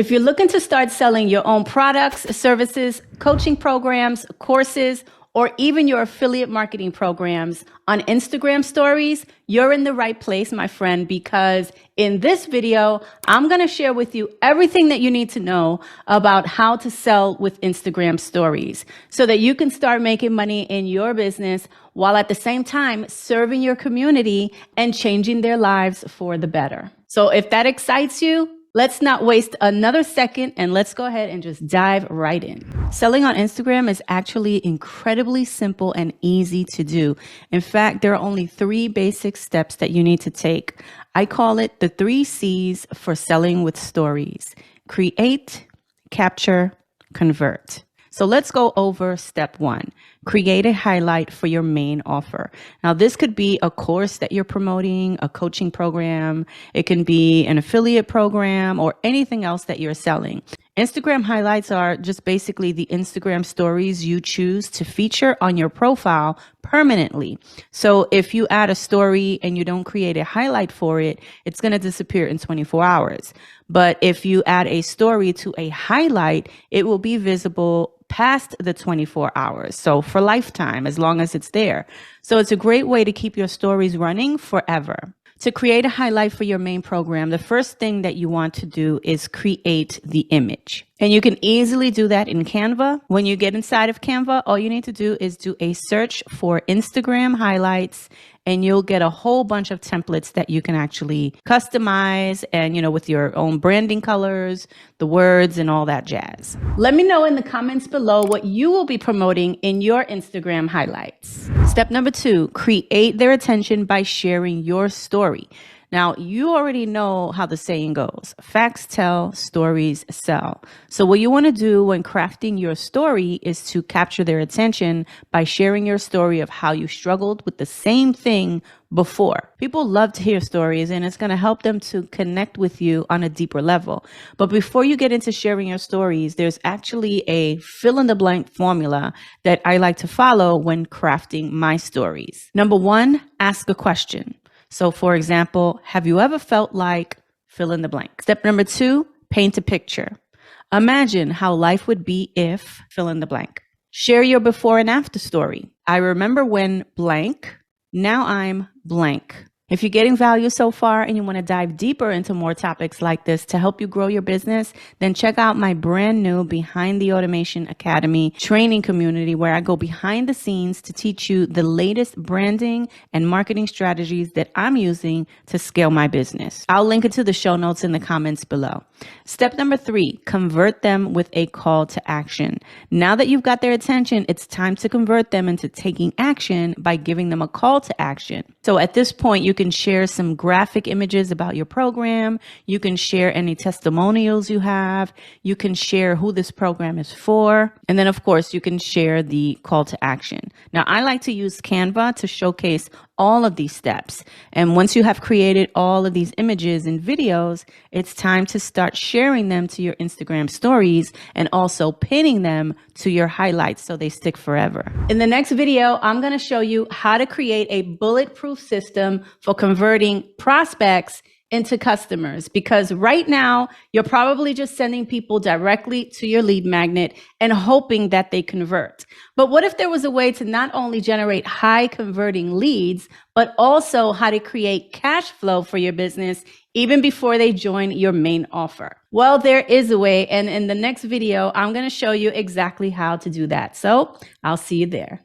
If you're looking to start selling your own products, services, coaching programs, courses, or even your affiliate marketing programs on Instagram stories, you're in the right place, my friend, because in this video, I'm going to share with you everything that you need to know about how to sell with Instagram stories so that you can start making money in your business while at the same time serving your community and changing their lives for the better. So if that excites you, let's not waste another second and let's go ahead and just dive right in. Selling on Instagram is actually incredibly simple and easy to do. In fact, there are only 3 basic steps that you need to take. I call it the 3 C's for selling with stories: create, capture, convert. So let's go over step 1. Create a highlight for your main offer. Now, this could be a course that you're promoting, a coaching program. It can be an affiliate program or anything else that you're selling. Instagram highlights are just basically the Instagram stories you choose to feature on your profile permanently. So if you add a story and you don't create a highlight for it, it's going to disappear in 24 hours. But if you add a story to a highlight, it will be visible past the 24 hours. So for lifetime, as long as it's there. So it's a great way to keep your stories running forever. To create a highlight for your main program, the first thing that you want to do is create the image. And you can easily do that in Canva. When you get inside of Canva, all you need to do is do a search for Instagram highlights, and you'll get a whole bunch of templates that you can actually customize and, with your own branding colors, the words, and all that jazz. Let me know in the comments below what you will be promoting in your Instagram highlights. Step number 2, create their attention by sharing your story. Now, you already know how the saying goes: facts tell, stories sell. So what you want to do when crafting your story is to capture their attention by sharing your story of how you struggled with the same thing before. People love to hear stories, and it's going to help them to connect with you on a deeper level. But before you get into sharing your stories, there's actually a fill-in-the-blank formula that I like to follow when crafting my stories. Number 1, ask a question. So for example, have you ever felt like fill in the blank? Step number 2, paint a picture. Imagine how life would be if fill in the blank. Share your before and after story. I remember when blank, now I'm blank. If you're getting value so far and you want to dive deeper into more topics like this to help you grow your business, then check out my brand new Behind the Automation Academy training community, where I go behind the scenes to teach you the latest branding and marketing strategies that I'm using to scale my business. I'll link it to the show notes in the comments below. Step number 3, convert them with a call to action. Now that you've got their attention, it's time to convert them into taking action by giving them a call to action. So at this point, you can share some graphic images about your program. You can share any testimonials you have. You can share who this program is for. And then, of course, you can share the call to action. Now, I like to use Canva to showcase all of these steps. And once you have created all of these images and videos, it's time to start sharing them to your Instagram stories and also pinning them to your highlights so they stick forever. In the next video, I'm going to show you how to create a bulletproof system for converting prospects into customers, because right now you're probably just sending people directly to your lead magnet and hoping that they convert. But what if there was a way to not only generate high converting leads, but also how to create cash flow for your business even before they join your main offer? Well, there is a way, and in the next video, I'm going to show you exactly how to do that. So I'll see you there.